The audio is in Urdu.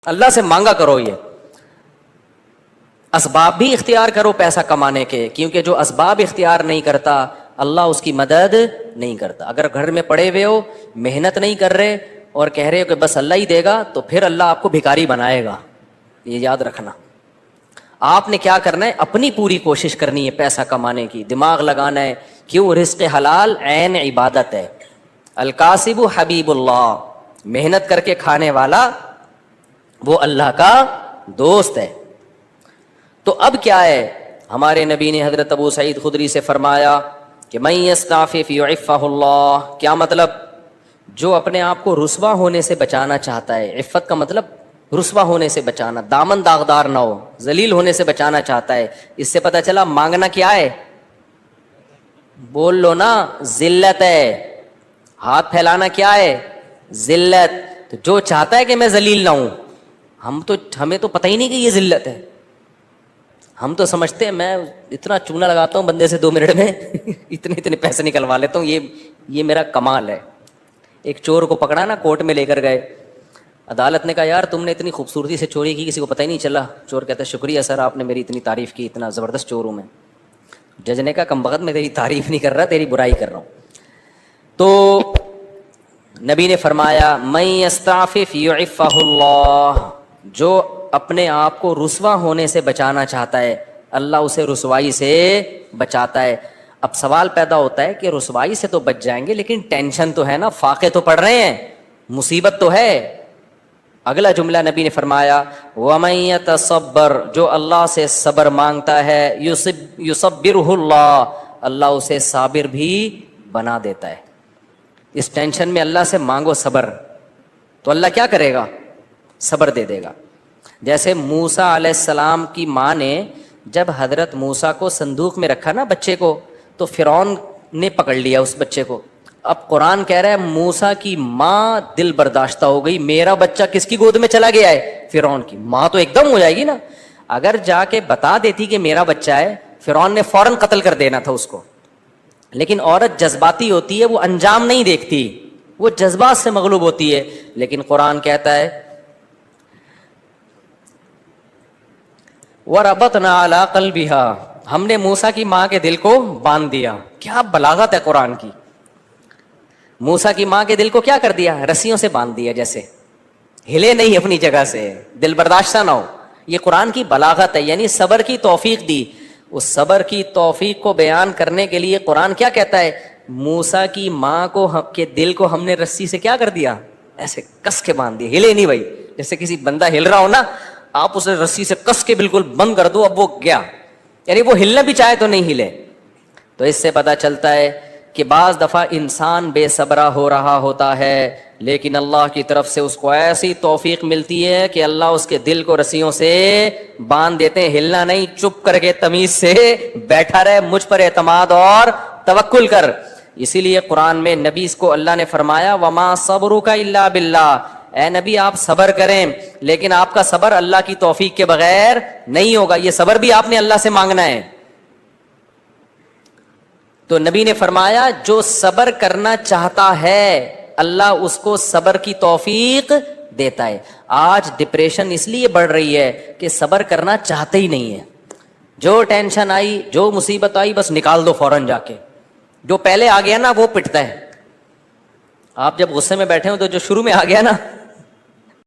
اللہ سے مانگا کرو. یہ اسباب بھی اختیار کرو پیسہ کمانے کے, کیونکہ جو اسباب اختیار نہیں کرتا اللہ اس کی مدد نہیں کرتا. اگر گھر میں پڑے ہوئے ہو, محنت نہیں کر رہے اور کہہ رہے ہو کہ بس اللہ ہی دے گا, تو پھر اللہ آپ کو بھکاری بنائے گا. یہ یاد رکھنا. آپ نے کیا کرنا ہے, اپنی پوری کوشش کرنی ہے پیسہ کمانے کی, دماغ لگانا ہے. کیوں؟ رزق حلال عین عبادت ہے. الکاسب حبیب اللہ, محنت کر کے کھانے والا وہ اللہ کا دوست ہے. تو اب کیا ہے, ہمارے نبی نے حضرت ابو سعید خدری سے فرمایا کہ من یستعفف یعفہ اللہ. کیا مطلب؟ جو اپنے آپ کو رسوا ہونے سے بچانا چاہتا ہے, عفت کا مطلب رسوا ہونے سے بچانا, دامن داغدار نہ ہو, ذلیل ہونے سے بچانا چاہتا ہے. اس سے پتہ چلا مانگنا کیا ہے, بول لو نا, ذلت ہے. ہاتھ پھیلانا کیا ہے, ذلت. تو جو چاہتا ہے کہ میں ذلیل نہ ہوں, ہمیں تو پتہ ہی نہیں کہ یہ ذلت ہے. ہم تو سمجھتے ہیں میں اتنا چونا لگاتا ہوں بندے سے 2 منٹ میں اتنے پیسے نکلوا لیتا ہوں, یہ میرا کمال ہے. ایک چور کو پکڑا نا, کورٹ میں لے کر گئے, عدالت نے کہا یار تم نے اتنی خوبصورتی سے چوری کی, کسی کو پتہ ہی نہیں چلا. چور کہتا ہے شکریہ سر, آپ نے میری اتنی تعریف کی, اتنا زبردست چور ہوں میں. جج نے کہا کم بخت میں تیری تعریف نہیں کر رہا, تیری برائی کر رہا ہوں. تو نبی نے فرمایا من یستعفف یعفہ اللہ, جو اپنے آپ کو رسوا ہونے سے بچانا چاہتا ہے اللہ اسے رسوائی سے بچاتا ہے. اب سوال پیدا ہوتا ہے کہ رسوائی سے تو بچ جائیں گے, لیکن ٹینشن تو ہے نا, فاقے تو پڑ رہے ہیں, مصیبت تو ہے. اگلا جملہ نبی نے فرمایا وَمَن يَتَصَبَّرْ, جو اللہ سے صبر مانگتا ہے يُصَبِّرْهُ اللہ, اللہ اسے صابر بھی بنا دیتا ہے. اس ٹینشن میں اللہ سے مانگو صبر, تو اللہ کیا کرے گا, صبر دے دے گا. جیسے موسیٰ علیہ السلام کی ماں نے جب حضرت موسیٰ کو صندوق میں رکھا نا بچے کو, تو فرعون نے پکڑ لیا اس بچے کو. اب قرآن کہہ رہا ہے موسیٰ کی ماں دل برداشتہ ہو گئی, میرا بچہ کس کی گود میں چلا گیا ہے, فرعون کی. ماں تو ایک دم ہو جائے گی نا. اگر جا کے بتا دیتی کہ میرا بچہ ہے, فرعون نے فوراً قتل کر دینا تھا اس کو. لیکن عورت جذباتی ہوتی ہے, وہ انجام نہیں دیکھتی, وہ جذبات سے مغلوب ہوتی ہے. لیکن قرآن کہتا ہے وَرَبَطْنَا عَلَىٰ قَلْبِهَا, ہم نے موسیٰ کی ماں کے دل کو باندھ دیا. کیا بلاغت ہے قرآن کی. موسیٰ کی ماں کے دل کو کیا کر دیا, رسیوں سے باندھ دیا, جیسے ہلے نہیں اپنی جگہ سے, دل برداشتہ نہ ہو. یہ قرآن کی بلاغت ہے, یعنی صبر کی توفیق دی. اس صبر کی توفیق کو بیان کرنے کے لیے قرآن کیا کہتا ہے, موسیٰ کی ماں کو کے دل کو ہم نے رسی سے کیا کر دیا, ایسے کس کے باندھ دیا, ہلے نہیں بھائی. جیسے کسی بندہ ہل رہا ہو نا, آپ اسے رسی سے کس کے بالکل بند کر دو, اب وہ گیا, یعنی وہ ہلنا بھی چاہے تو نہیں ہلے. تو اس سے پتہ چلتا ہے کہ بعض دفعہ انسان بے صبرا ہو رہا ہوتا ہے, لیکن اللہ کی طرف سے اس کو ایسی توفیق ملتی ہے کہ اللہ اس کے دل کو رسیوں سے باندھ دیتے ہیں. ہلنا نہیں, چپ کر کے تمیز سے بیٹھا رہے, مجھ پر اعتماد اور توکل کر. اسی لیے قرآن میں نبی اس کو اللہ نے فرمایا وما صبرک الا باللہ, اے نبی آپ صبر کریں, لیکن آپ کا صبر اللہ کی توفیق کے بغیر نہیں ہوگا. یہ صبر بھی آپ نے اللہ سے مانگنا ہے. تو نبی نے فرمایا جو صبر کرنا چاہتا ہے اللہ اس کو صبر کی توفیق دیتا ہے. آج ڈپریشن اس لیے بڑھ رہی ہے کہ صبر کرنا چاہتے ہی نہیں ہے. جو ٹینشن آئی, جو مصیبت آئی, بس نکال دو فوراً جا کے. جو پہلے آ گیا نا وہ پٹتا ہے. آپ جب غصے میں بیٹھے ہو تو جو شروع میں آ گیا نا